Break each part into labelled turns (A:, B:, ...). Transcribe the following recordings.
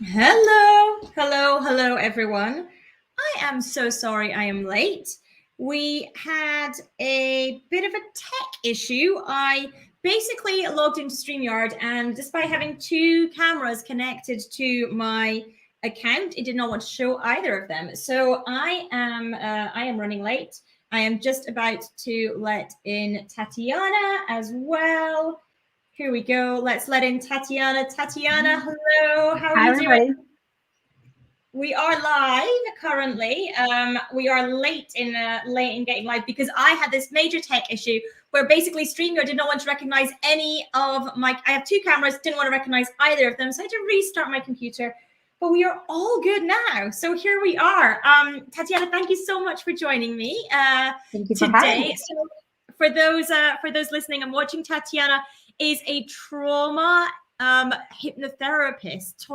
A: Hello, hello, hello, everyone. I am so sorry I am late. We had a bit of a tech issue. I basically logged into StreamYard, and despite having two cameras connected to my account, it did not want to show either of them. So I am running late. I am just about to let in Tatiana as well. Here we go. Let's let in Tatiana. Tatiana, hello. How are
B: Hi,
A: you doing?
B: everybody.
A: We are live currently. We are late in getting live because I had this major tech issue where basically StreamYard did not want to recognize any of my. I have two cameras, didn't want to recognize either of them, so I had to restart my computer. But we are all good now, so here we are. Tatiana, thank you so much for joining me
B: Thank you for having
A: today.
B: me.
A: So for those listening and watching, Tatiana is a hypnotherapist,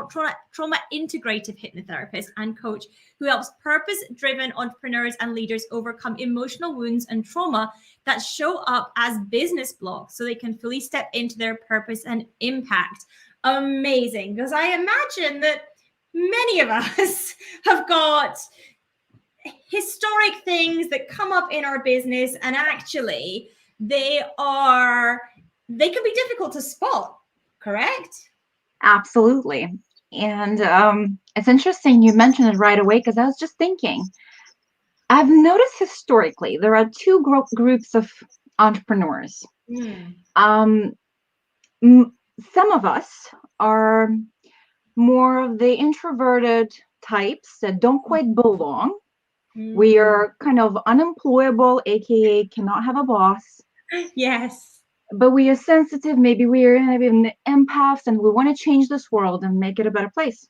A: trauma integrative hypnotherapist and coach who helps purpose driven entrepreneurs and leaders overcome emotional wounds and trauma that show up as business blocks so they can fully step into their purpose and impact. Amazing, because I imagine that many of us have got historic things that come up in our business, and actually they can be difficult to spot, correct?
B: Absolutely. And it's interesting you mentioned it right away because I was just thinking. I've noticed historically there are two groups of entrepreneurs.
A: Mm.
B: Um, some of us are more of the introverted types that don't quite belong. We
A: Mm.
B: are kind of unemployable, aka cannot have a boss,
A: Yes.
B: but we are sensitive. Maybe we are maybe empaths and we want to change this world and make it a better place.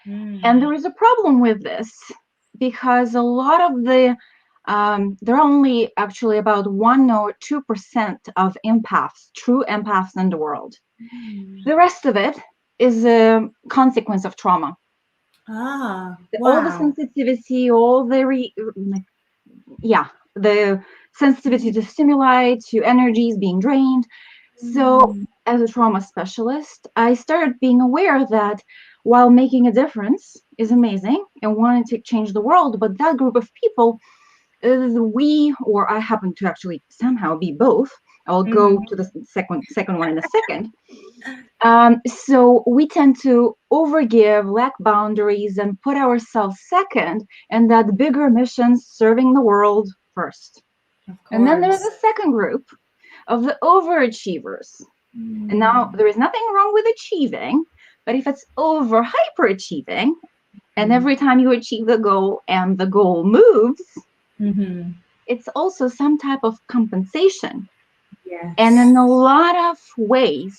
B: And
A: Mm.
B: there is a problem with this because a lot of there are only actually about 1 or 2% of empaths, true empaths in the world.
A: Mm.
B: The rest of it is a consequence of trauma.
A: Ah,
B: All the
A: wow.
B: sensitivity, all the yeah, the sensitivity
A: Mm.
B: to stimuli, to energies being drained. So,
A: Mm.
B: as a trauma specialist, I started being aware that while making a difference is amazing and wanting to change the world, but that group of people, we or I happen to actually somehow be both. I'll go
A: Mm.
B: to the second one in a second. So we tend to overgive, lack boundaries, and put ourselves second, and that bigger mission serving the world first.
A: Of
B: And then there's
A: course.
B: a second group of the overachievers. And now
A: Mm.
B: there is nothing wrong with achieving, but if it's over hyperachieving, and
A: Mm.
B: every time you achieve the goal and the goal moves,
A: Mm-hmm.
B: it's also some type of compensation. And
A: Yes.
B: in a lot of ways,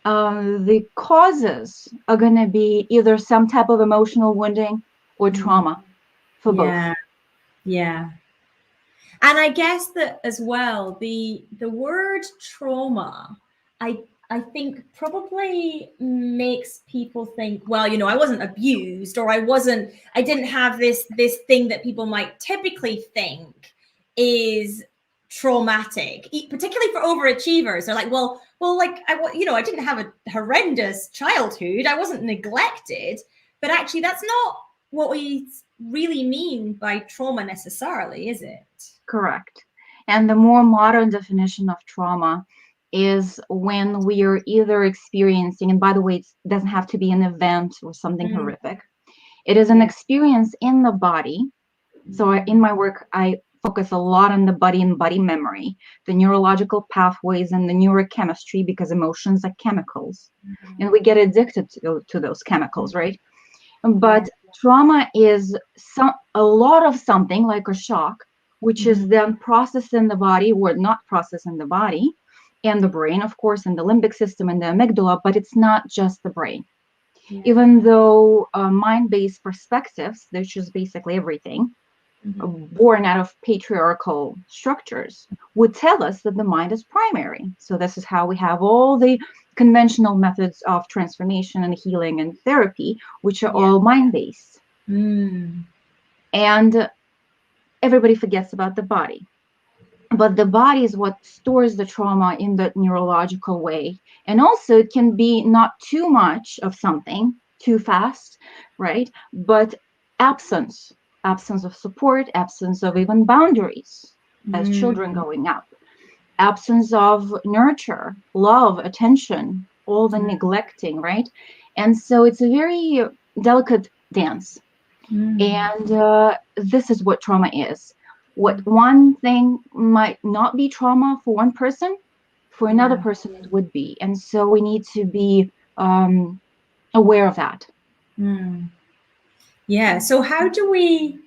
B: the causes are going to be either some type of emotional wounding or
A: Mm.
B: trauma for both.
A: Yeah. Yeah. And I guess that as well, the word trauma, I think probably makes people think, well, I wasn't abused, or I didn't have this thing that people might typically think is traumatic, particularly for overachievers. They're like, like I didn't have a horrendous childhood. I wasn't neglected, but actually, that's not what we really mean by trauma necessarily, is it?
B: Correct. And the more modern definition of trauma is when we are either experiencing, and by the way, it doesn't have to be an event or something
A: Mm,
B: horrific, it is an
A: yeah.
B: experience in the body. So in
A: Mm,
B: my work, I focus a lot on the body and body memory, the neurological pathways and the neurochemistry, because emotions are chemicals and we get addicted to those chemicals, right?
A: yeah.
B: But trauma is a lot of something like a shock, which
A: Mm-hmm.
B: is then processed in the body or not processed in the body and the brain, of course, and the limbic system and the amygdala, but it's not just the brain. Even
A: Yeah.
B: though mind-based perspectives, which is basically everything,
A: Mm-hmm.
B: born out of patriarchal structures, would tell us that the mind is primary. So this is how we have all the conventional methods of transformation and healing and therapy, which are
A: Yeah.
B: all mind-based.
A: Mm.
B: And everybody forgets about the body. but the body is what stores the trauma in the neurological way. And also it can be not too much of something too fast, right? But absence of support, absence of even boundaries as children growing up, absence of nurture, love, attention, all the neglecting, right? And so it's a very delicate dance. And this is what trauma is. What one thing might not be trauma for one person, for another
A: Yeah.
B: person it would be. And so we need to be aware of that.
A: Yeah. So how do we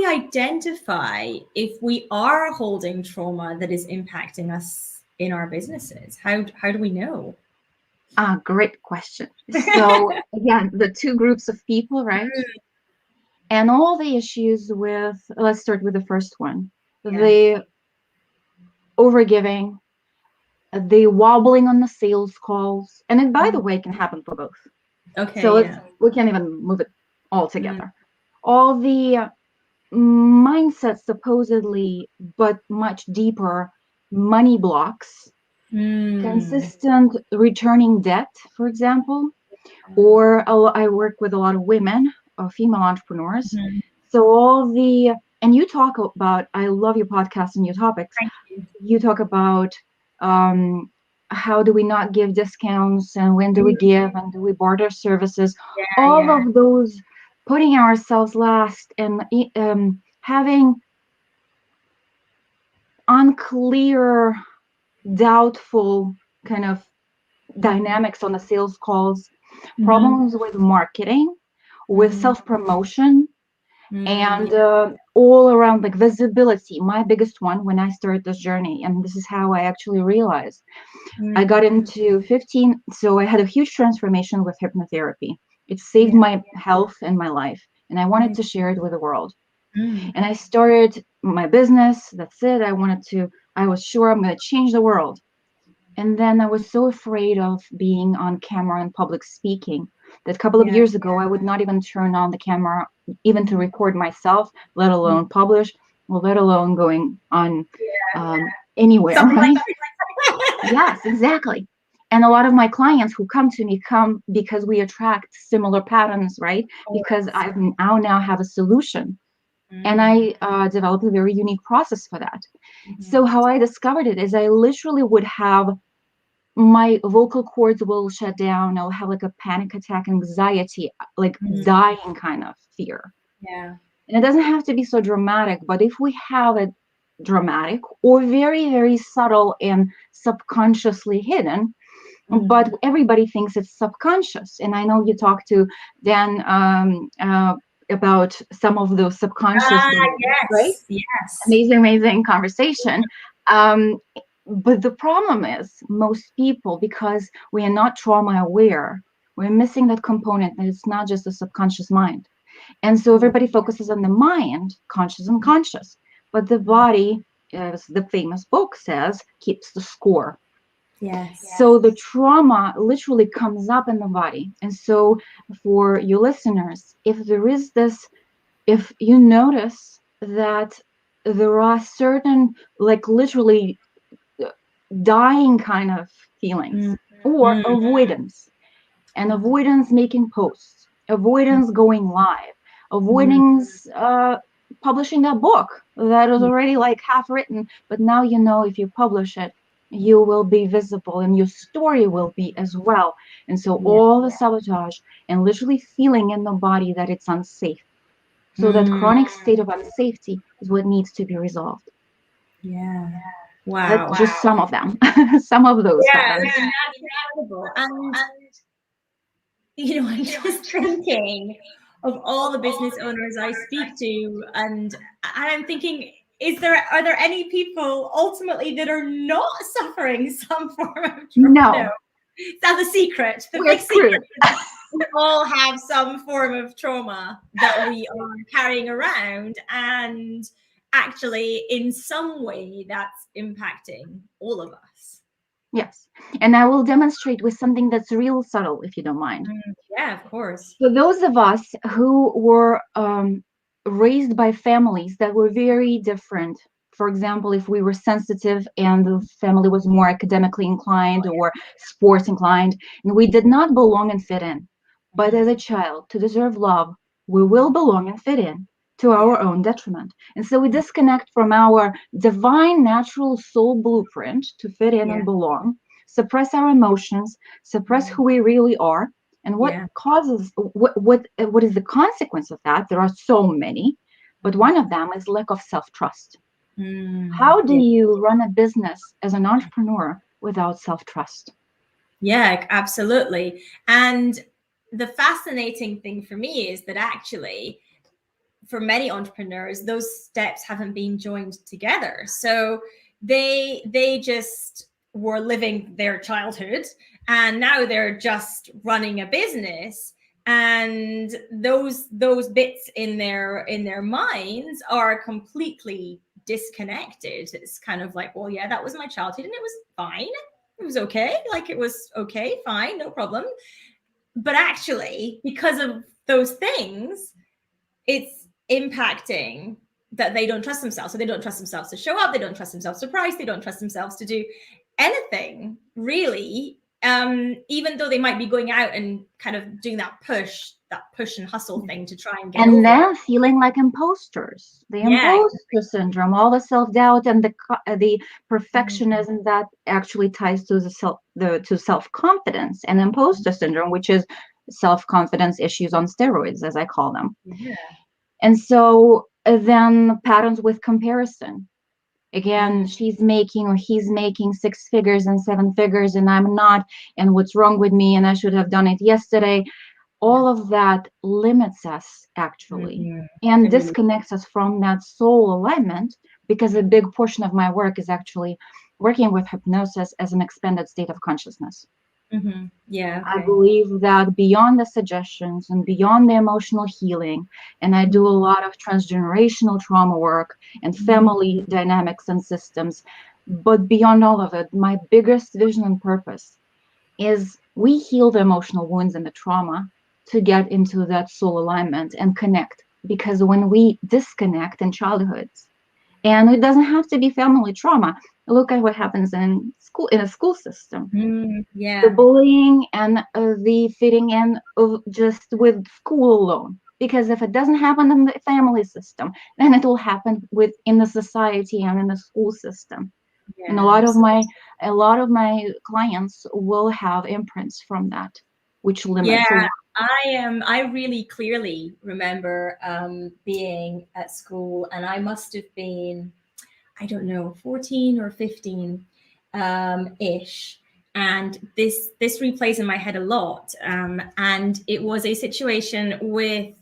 A: identify if we are holding trauma that is impacting us in our businesses? How do we know?
B: Ah, great question. So again, the two groups of people, right? And all the issues with, let's start with the first one,
A: Yeah.
B: the overgiving, the wobbling on the sales calls. And it, by the way, can happen for both.
A: Okay,
B: So
A: yeah.
B: we can't even move it all together. All the mindset supposedly, but much deeper money blocks, consistent returning debt, for example, or I work with a lot of women, female entrepreneurs. So all the, and you talk about, I love your podcast and your topics.
A: Thank you.
B: You talk about how do we not give discounts and when do we give and do we barter services,
A: Yeah,
B: all
A: yeah.
B: of those, putting ourselves last and having unclear, doubtful kind of dynamics on the sales calls, problems with marketing, with self-promotion, and all around like visibility. My biggest one when I started this journey, and this is how I actually realized I got into 15. So I had a huge transformation with hypnotherapy. It saved my health and my life, and I wanted to share it with the world. And I started my business. That's it. I was sure I'm going to change the world. And then I was so afraid of being on camera and public speaking that a couple of
A: Yeah.
B: years ago, I would not even turn on the camera, even to record myself, let alone publish, or let alone going on anywhere,
A: Something like
B: right? Yes, exactly. And a lot of my clients who come to me come because we attract similar patterns, right? Because I now have a solution. And I developed a very unique process for that. So how I discovered it is I literally would have my vocal cords will shut down. I'll have like a panic attack, anxiety, like dying kind of fear.
A: Yeah.
B: And it doesn't have to be so dramatic, but if we have it dramatic or very, very subtle and subconsciously hidden, but everybody thinks it's subconscious. And I know you talked to Dan about some of those subconscious beliefs, right?
A: Yes. Yes.
B: Amazing, amazing conversation. Um, but the problem is most people, because we are not trauma aware, we're missing that component that it's not just the subconscious mind. And so everybody focuses on the mind, conscious and conscious, but the body, as the famous book says, keeps the score.
A: Yes.
B: So the trauma literally comes up in the body. And so for you listeners, if there is this, if you notice that there are certain, like literally dying kind of feelings or avoidance, and avoidance making posts, avoidance going live, avoidance publishing a book that is already like half written, but now you know if you publish it, you will be visible and your story will be as well. And so
A: Yeah.
B: all the sabotage and literally feeling in the body that it's unsafe. So that chronic state of unsafety is what needs to be resolved.
A: Yeah.
B: That's
A: Wow.
B: just some of them, some of those
A: Yeah,
B: patterns.
A: I mean, that's incredible. And I'm just thinking of all the business owners I speak to, and I'm thinking, are there any people ultimately that are not suffering some form of trauma? No.
B: No,
A: That's the secret, the
B: we're
A: big secret.
B: screwed.
A: We all have some form of trauma that we are carrying around, and actually, in some way, that's impacting all of us.
B: Yes. And I will demonstrate with something that's real subtle, if you don't mind.
A: Yeah, of course.
B: For those of us who were raised by families that were very different for example, if we were sensitive and the family was more academically inclined or sports inclined, and we did not belong and fit in. But as a child, to deserve love, we will belong and fit in to our own detriment. And so we disconnect from our divine natural soul blueprint to fit in and belong, suppress our emotions, suppress who we really are. And what causes what is the consequence of that? There are so many, but one of them is lack of self-trust. How do you run a business as an entrepreneur without self-trust?
A: Yeah, absolutely. And the fascinating thing for me is that actually, for many entrepreneurs, those steps haven't been joined together. So they just were living their childhood, and now they're just running a business, and those bits in their minds are completely disconnected. It's kind of like, well, yeah, that was my childhood and it was fine, it was okay, like it was okay, fine, no problem. But actually, because of those things, it's impacting that they don't trust themselves. So they don't trust themselves to show up. They don't trust themselves to price. They don't trust themselves to do anything really. Even though they might be going out and kind of doing that push and hustle thing to try and get over.
B: And then feeling like imposters, the imposter syndrome, all the self-doubt and the perfectionism that actually ties to to self-confidence, and imposter syndrome, which is self-confidence issues on steroids, as I call them. And so then patterns with comparison. Again, she's making or he's making 6 figures and 7 figures, and I'm not, and what's wrong with me, and I should have done it yesterday. All of that limits us actually, and disconnects us from that soul alignment, because a big portion of my work is actually working with hypnosis as an expanded state of consciousness. I believe that beyond the suggestions and beyond the emotional healing, and I do a lot of transgenerational trauma work and family dynamics and systems, but beyond all of it, my biggest vision and purpose is we heal the emotional wounds and the trauma to get into that soul alignment and connect. Because when we disconnect in childhoods, and it doesn't have to be family trauma, look at what happens in a school system. The bullying and the fitting in of just with school alone. Because if it doesn't happen in the family system, then it will happen in the society and in the school system. And a lot of my clients will have imprints from that, which limits a lot.
A: I really clearly remember being at school, and I must have been, I don't know, 14 or 15 ish. And this replays in my head a lot. And it was a situation with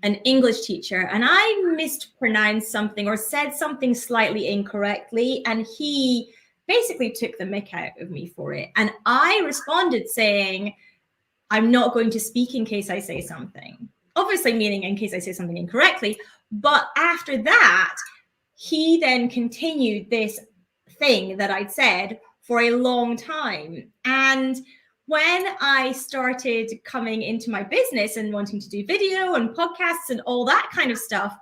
A: an English teacher, and I mispronounced something or said something slightly incorrectly, and he basically took the mick out of me for it. And I responded saying, I'm not going to speak in case I say something. Obviously meaning in case I say something incorrectly. But after that, he then continued this thing that I'd said for a long time. And when I started coming into my business and wanting to do video and podcasts and all that kind of stuff,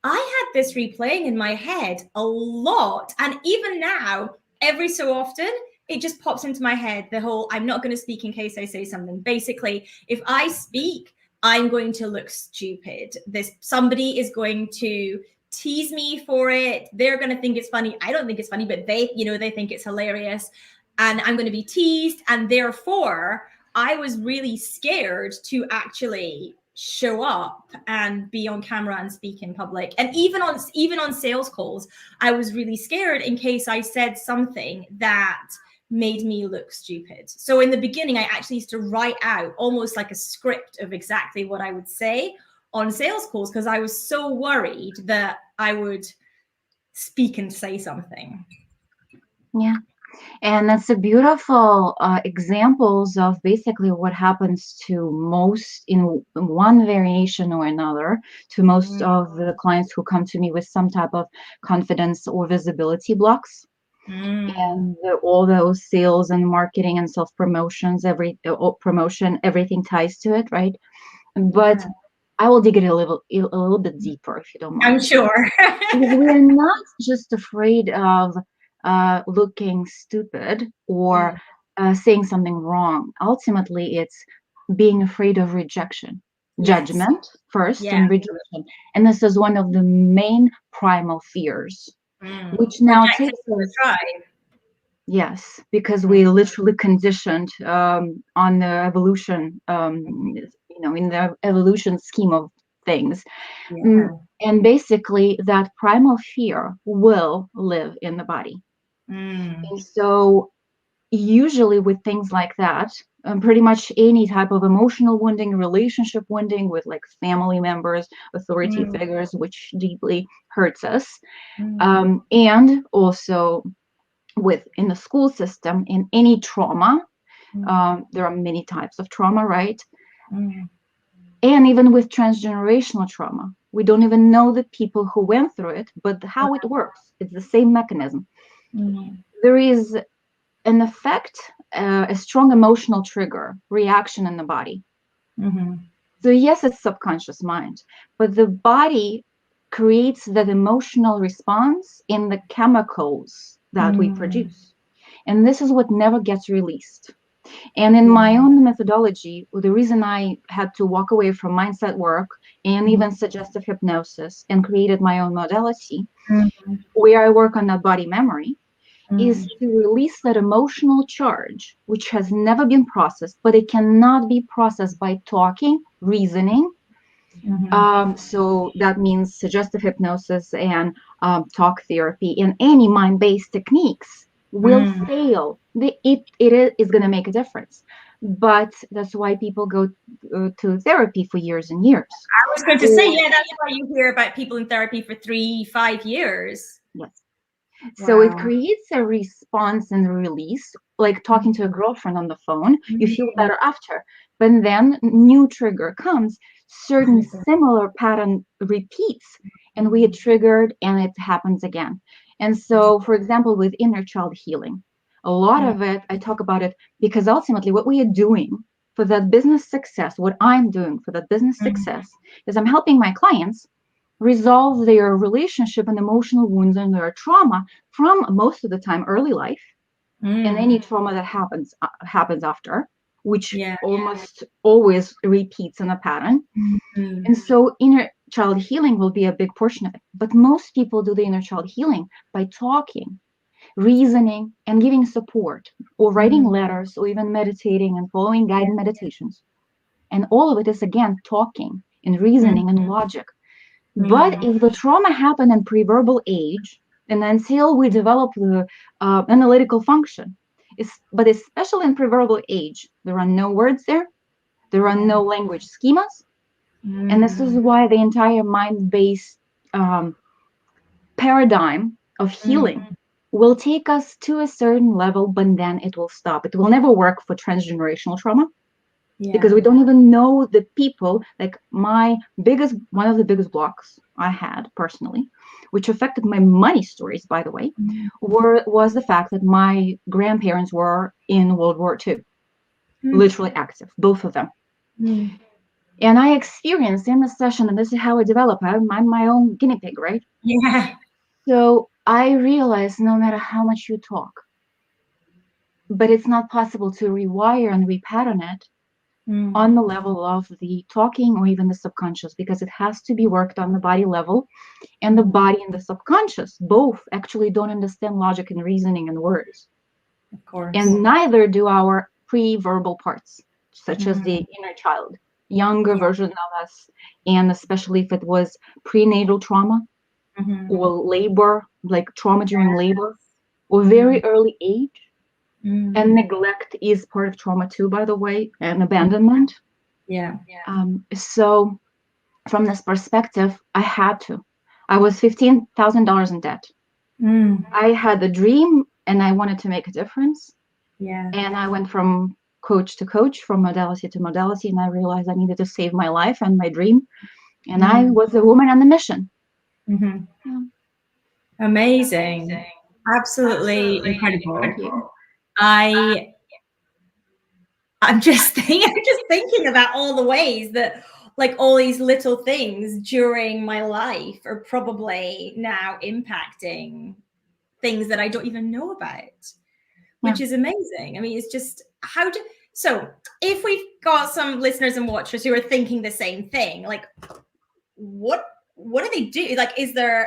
A: I had this replaying in my head a lot. And even now, every so often, it just pops into my head, the whole, I'm not going to speak in case I say something. Basically, if I speak, I'm going to look stupid. Somebody is going to tease me for it. They're going to think it's funny. I don't think it's funny, but they think it's hilarious. And I'm going to be teased. And therefore, I was really scared to actually show up and be on camera and speak in public. And even on sales calls, I was really scared in case I said something that made me look stupid. So in the beginning, I actually used to write out almost like a script of exactly what I would say on sales calls, because I was so worried that I would speak and say something.
B: Yeah. And that's a beautiful examples of basically what happens to most in one variation or another to most of the clients who come to me with some type of confidence or visibility blocks. And all those sales and marketing and self promotions, everything ties to it, right? But I will dig it a little bit deeper, if you don't
A: I'm
B: mind.
A: sure.
B: Because we are not just afraid of looking stupid or saying something wrong. Ultimately, it's being afraid of rejection,
A: Yes.
B: judgment first,
A: Yeah.
B: and rejection. And this is one of the main primal fears, which now
A: Rejected
B: takes
A: from the
B: us,
A: tribe.
B: yes, because we literally conditioned on the evolution, in the evolution scheme of things.
A: Yeah.
B: And basically, that primal fear will live in the body. And so, usually, with things like that, pretty much any type of emotional wounding, relationship wounding with like family members, authority figures, which deeply hurts us, and also in the school system, in any trauma, there are many types of trauma, right? And even with transgenerational trauma, we don't even know the people who went through it, but how it works. It's the same mechanism. There is an effect, a strong emotional trigger, reaction in the body. So yes, it's subconscious mind, but the body creates that emotional response in the chemicals that we produce. And this is what never gets released. And in my own methodology, the reason I had to walk away from mindset work and even suggestive hypnosis and created my own modality, where I work on that body memory, is to release that emotional charge, which has never been processed, but it cannot be processed by talking, reasoning. So that means suggestive hypnosis and talk therapy and any mind-based techniques will fail. It is going to make a difference. But that's why people go to therapy for years and years.
A: I was going to say, yeah, that's why you hear about people in therapy for 3-5 years.
B: Yes. So it creates a response and release, like talking to a girlfriend on the phone. You feel better after. But then new trigger comes, certain similar pattern repeats, and we get triggered and it happens again. And so, for example, with inner child healing, a lot of it, I talk about it because ultimately what we are doing for that business success, what I'm doing for that business success, is I'm helping my clients resolve their relationship and emotional wounds and their trauma from most of the time early life and any trauma that happens after, which almost always repeats in a pattern. And so inner child healing will be a big portion of it. But most people do the inner child healing by talking, reasoning, and giving support, or writing letters, or even meditating and following guided meditations. And all of it is, again, talking and reasoning and logic. But if the trauma happened in pre-verbal age, and until we develop the analytical function, but especially in pre-verbal age, there are no words there. There are no language schemas. And this is why the entire mind-based paradigm of healing will take us to a certain level, but then it will stop. It will never work for transgenerational trauma. Because we don't even know the people. Like one of the biggest blocks I had personally, which affected my money stories, by the way, was the fact that my grandparents were in World War II, literally active, both of them. And I experienced in the session, and this is how I develop. I'm my own guinea pig, right?
A: Yeah.
B: So I realized no matter how much you talk, but it's not possible to rewire and repattern it on the level of the talking or even the subconscious, because it has to be worked on the body level, and the body and the subconscious both actually don't understand logic and reasoning and words.
A: Of course.
B: And neither do our pre-verbal parts, such as the inner child, younger version of us, and especially if it was prenatal trauma or labor, like trauma during labor or very early age. And neglect is part of trauma too, by the way, and abandonment. So from this perspective, I was $15,000 in debt. I had a dream and I wanted to make a difference. And I went from coach to coach, from modality to modality, and I realized I needed to save my life and my dream. And I was a woman on a mission.
A: Amazing. Absolutely incredible.
B: Thank you.
A: I'm just thinking about all the ways that like all these little things during my life are probably now impacting things that I don't even know about, which is amazing. I mean, it's just so if we've got some listeners and watchers who are thinking the same thing, like what do they do? Like, is the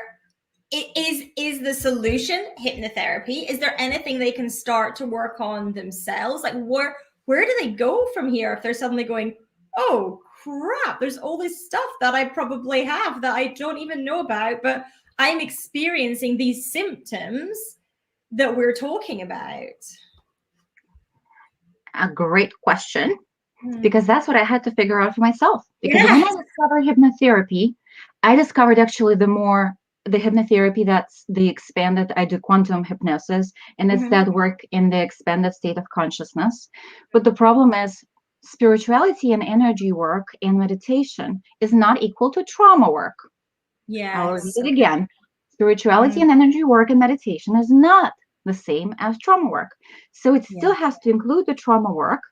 A: solution hypnotherapy? Is there anything they can start to work on themselves? Like where do they go from here if they're suddenly going, oh crap, there's all this stuff that I probably have that I don't even know about, but I'm experiencing these symptoms that we're talking about?
B: A great question, because that's what I had to figure out for myself. Because when I
A: Yes.
B: discovered hypnotherapy, I discovered actually the hypnotherapy that's the expanded, I do quantum hypnosis, and it's that work in the expanded state of consciousness. But the problem is spirituality and energy work and meditation is not equal to trauma work. I'll repeat it again. Spirituality and energy work and meditation is not the same as trauma work. So it still has to include the trauma work.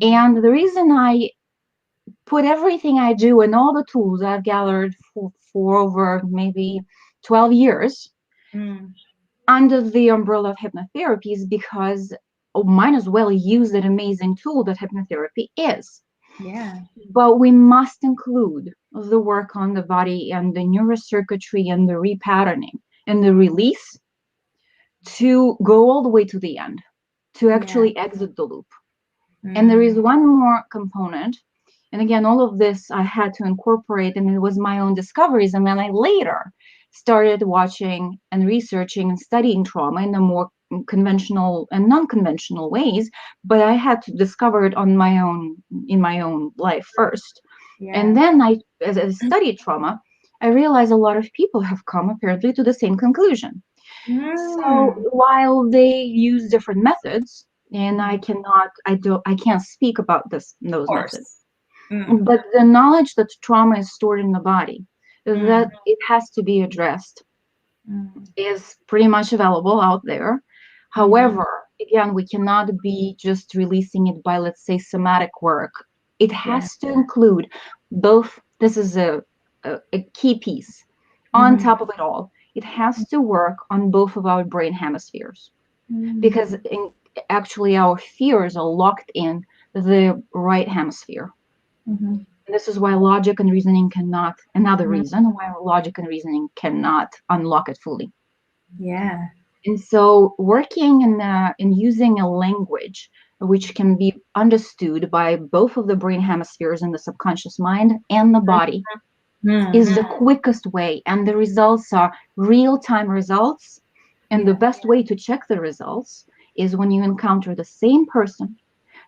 B: And the reason I put everything I do and all the tools I've gathered for over maybe 12 years under the umbrella of hypnotherapy is because I might as well use that amazing tool that hypnotherapy is.
A: Yeah.
B: But we must include the work on the body and the neurocircuitry and the repatterning and the release to go all the way to the end, to actually exit the loop. And there is one more component. And again, all of this I had to incorporate, and it was my own discoveries. And then I later started watching and researching and studying trauma in the more conventional and non-conventional ways. But I had to discover it on my own, in my own life first. And then as I studied trauma, I realized a lot of people have come apparently to the same conclusion. So while they use different methods, and I can't speak about those methods. But the knowledge that trauma is stored in the body, that it has to be addressed, is pretty much available out there. However, again, we cannot be just releasing it by, let's say, somatic work. It has to include both. This is a key piece. On top of it all, it has to work on both of our brain hemispheres, because actually our fears are locked in the right hemisphere. And this is why logic and reasoning cannot, another reason why logic and reasoning cannot unlock it fully.
A: Yeah.
B: And so working in using a language which can be understood by both of the brain hemispheres in the subconscious mind and the body is the quickest way. And the results are real-time results. And the best way to check the results is when you encounter the same person,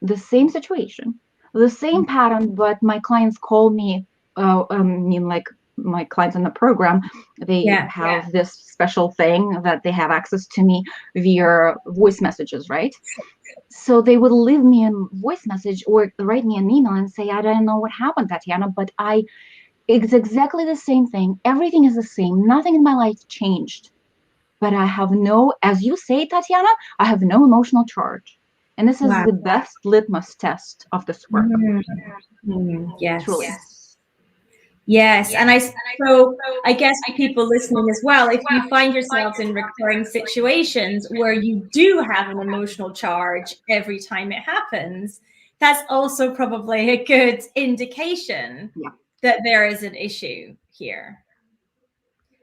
B: the same situation, the same pattern, but my clients call me, like my clients in the program, they have this special thing that they have access to me via voice messages, right? So they would leave me a voice message or write me an email and say, I don't know what happened, Tatiana, but it's exactly the same thing. Everything is the same. Nothing in my life changed. But I have no, as you say, Tatiana, I have no emotional charge. And this is the best litmus test of this work.
A: Yes.
B: Truly.
A: Yes. And I guess for people listening as well, if you find yourselves in recurring situations where you do have an emotional charge every time it happens, that's also probably a good indication that there is an issue here.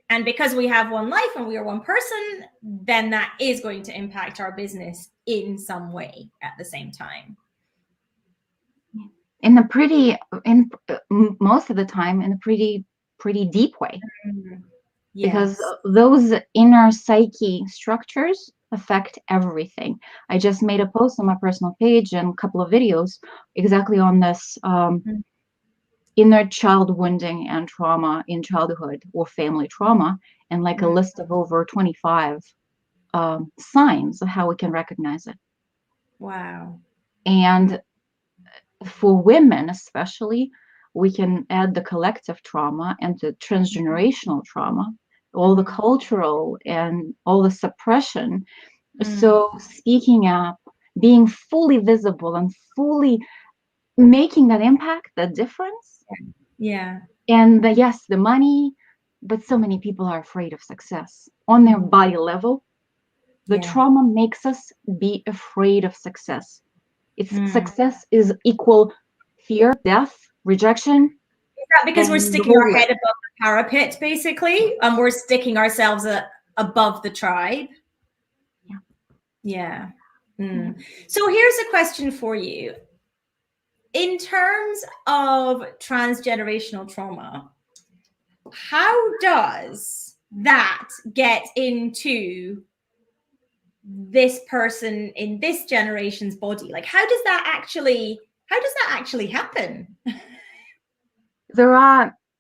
A: And because we have one life and we are one person, then that is going to impact our business in some way at the same time.
B: Most of the time, in a pretty deep way.
A: Yes.
B: Because those inner psyche structures affect everything. I just made a post on my personal page and a couple of videos exactly on this inner child wounding and trauma in childhood or family trauma, and like a list of over 25 signs of how we can recognize it.
A: Wow.
B: And for women especially, we can add the collective trauma and the transgenerational trauma, all the cultural and all the suppression. So speaking up, being fully visible and fully making that impact, that difference,
A: Yeah.
B: And yes, the money, but so many people are afraid of success on their body level. The
A: Yeah.
B: trauma makes us be afraid of success. It's
A: Mm.
B: success is equal fear, death, rejection,
A: Is that because we're
B: and the
A: sticking
B: whole
A: our head
B: list.
A: above the parapet, basically, and we're sticking ourselves above the tribe?
B: Yeah.
A: Yeah.
B: Yeah.
A: So here's a question for you. In terms of transgenerational trauma, how does that get into this person in this generation's body? Like, how does that actually happen?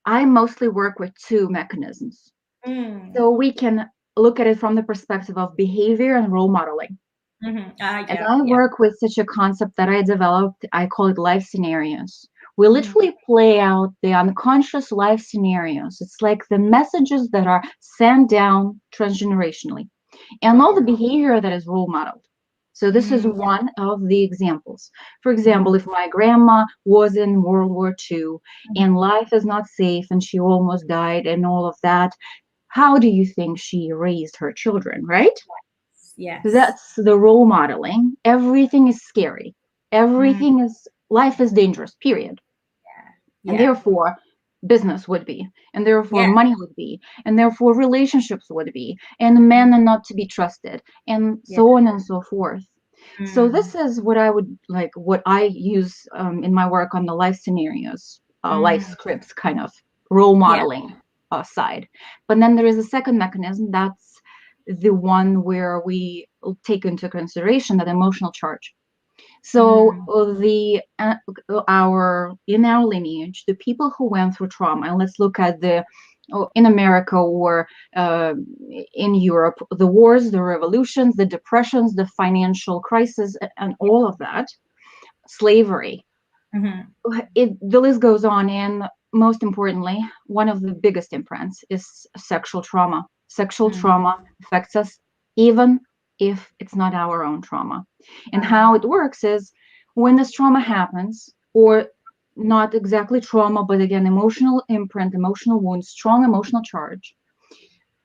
B: I mostly work with two mechanisms.
A: Mm.
B: So we can look at it from the perspective of behavior and role modeling.
A: Mm-hmm.
B: And
A: Yeah,
B: I
A: yeah.
B: work with such a concept that I developed. I call it life scenarios. We
A: Mm-hmm.
B: literally play out the unconscious life scenarios. It's like the messages that are sent down transgenerationally and
A: Got
B: all the
A: you.
B: behavior that is role modeled. So this is
A: Mm-hmm.
B: one of the examples. For
A: Mm-hmm.
B: example, if my grandma was in World War II and life is not safe and she almost died and all of that, how do you think she raised her children, right?
A: Yes.
B: That's the role modeling. Everything is scary.
A: Mm,
B: Life is dangerous, period. And
A: yeah.
B: therefore, business would be, and therefore,
A: Yeah.
B: money would be, and therefore, relationships would be, and
A: Mm,
B: men are not to be trusted, and
A: yeah.
B: so on and so forth. So,
A: Mm,
B: this is what I would like, what I use in my work on the life scenarios, life
A: mm,
B: scripts kind of role
A: yeah.
B: modeling side. But then there is a second mechanism that's the one where we take into consideration that emotional charge. So
A: Mm,
B: the our in our lineage, the people who went through trauma, and let's look at the in America or in Europe, the wars, the revolutions, the depressions, the financial crisis, and all of that, slavery.
A: mm-hmm.
B: The list goes on, and most importantly, one of the biggest imprints is sexual trauma. Sexual
A: Mm,
B: trauma affects us even if it's not our own trauma. And
A: wow.
B: how it works is when this trauma happens, or not exactly trauma, but again, emotional imprint, emotional wounds, strong emotional charge.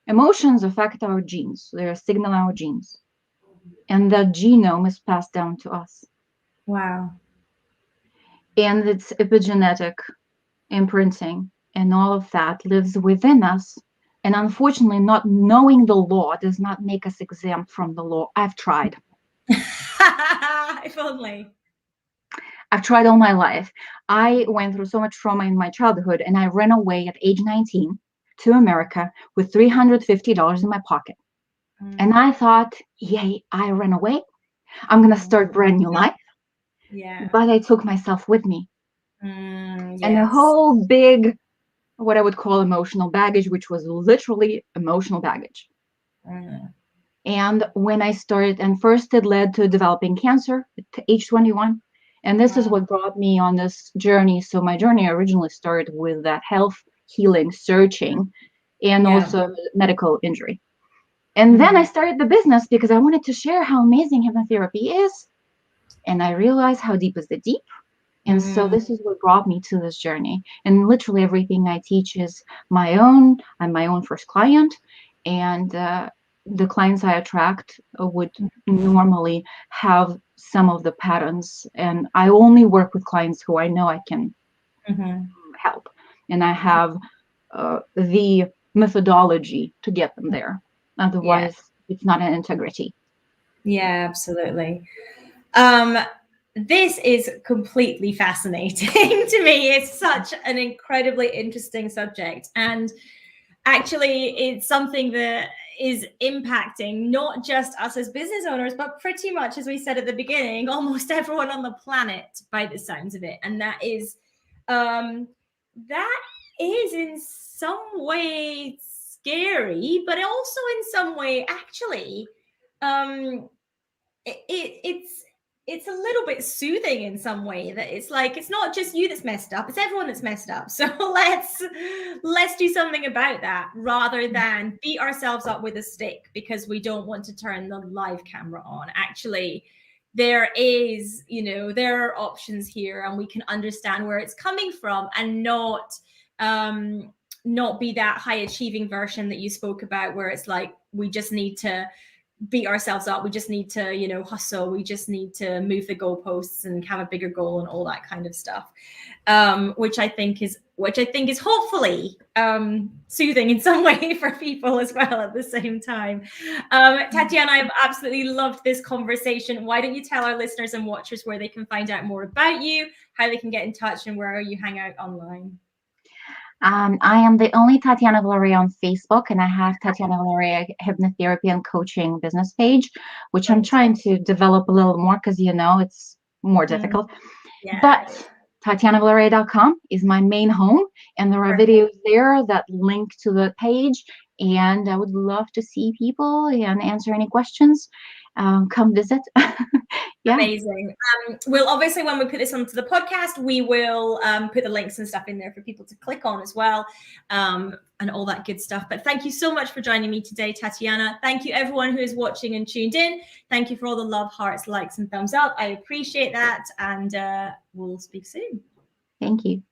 B: Emotions affect our genes, they signal our genes, and that genome is passed down to us.
A: Wow.
B: And it's epigenetic imprinting and all of that lives within us. And unfortunately, not knowing the law does not make us exempt from the law. I've tried.
A: If only.
B: I've tried all my life. I went through so much trauma in my childhood, and I ran away at age 19 to America with $350 in my pocket. And
A: Mm,
B: I thought, yay, I ran away. I'm going to
A: mm,
B: start a brand new life.
A: yeah.
B: But I took myself with me. And a
A: Yes.
B: whole big, what I would call emotional baggage, which was literally emotional baggage.
A: Mm,
B: And when I started, and first it led to developing cancer at age 21. And this is
A: wow.
B: what brought me on this journey. So my journey originally started with that health, healing, searching, and
A: Yeah.
B: also medical injury. And then I
A: Mm,
B: started the business because I wanted to share how amazing hypnotherapy is. And I realized how deep is the deep. And so
A: mm,
B: this is what brought me to this journey. And literally everything I teach is my own. I'm my own first client. And the clients I attract would normally have some of the patterns. And I only work with clients who I know I can
A: mm-hmm.
B: help. And I have the methodology to get them there.
A: Yeah.
B: Otherwise, it's not an integrity.
A: Yeah, absolutely. Um, this is completely fascinating to me. It's such an incredibly interesting subject. And actually, it's something that is impacting not just us as business owners, but pretty much, as we said at the beginning, almost everyone on the planet by the sounds of it. And um, that is in some way scary, but also in some way, actually, um, it's a little bit soothing in some way, that it's like it's not just you that's messed up, it's everyone that's messed up. So let's do something about that, rather than beat ourselves up with a stick because we don't want to turn the live camera on. Actually, there is, there are options here, and we can understand where it's coming from, and not be that high achieving version that you spoke about, where it's like, we just need to beat ourselves up, we just need to hustle, we just need to move the goalposts and have a bigger goal and all that kind of stuff, which I think is hopefully soothing in some way for people as well at the same time. Tatiana, I've absolutely loved this conversation. Why don't you tell our listeners and watchers where they can find out more about you, how they can get in touch, and where you hang out online?
B: I am the only Tatiana Vilarea on Facebook, and I have Tatiana Vilarea Hypnotherapy and Coaching business page, which I'm trying to develop a little more because, it's more difficult.
A: Yeah.
B: But TatianaVilarea.com is my main home, and there are videos there that link to the page, and I would love to see people and answer any questions. Come visit. Yeah.
A: Amazing. We'll obviously, when we put this onto the podcast, we will put the links and stuff in there for people to click on as well, and all that good stuff. But thank you so much for joining me today, Tatiana. Thank you everyone who is watching and tuned in. Thank you for all the love, hearts, likes, and thumbs up. I appreciate that, and we'll speak soon.
B: Thank you.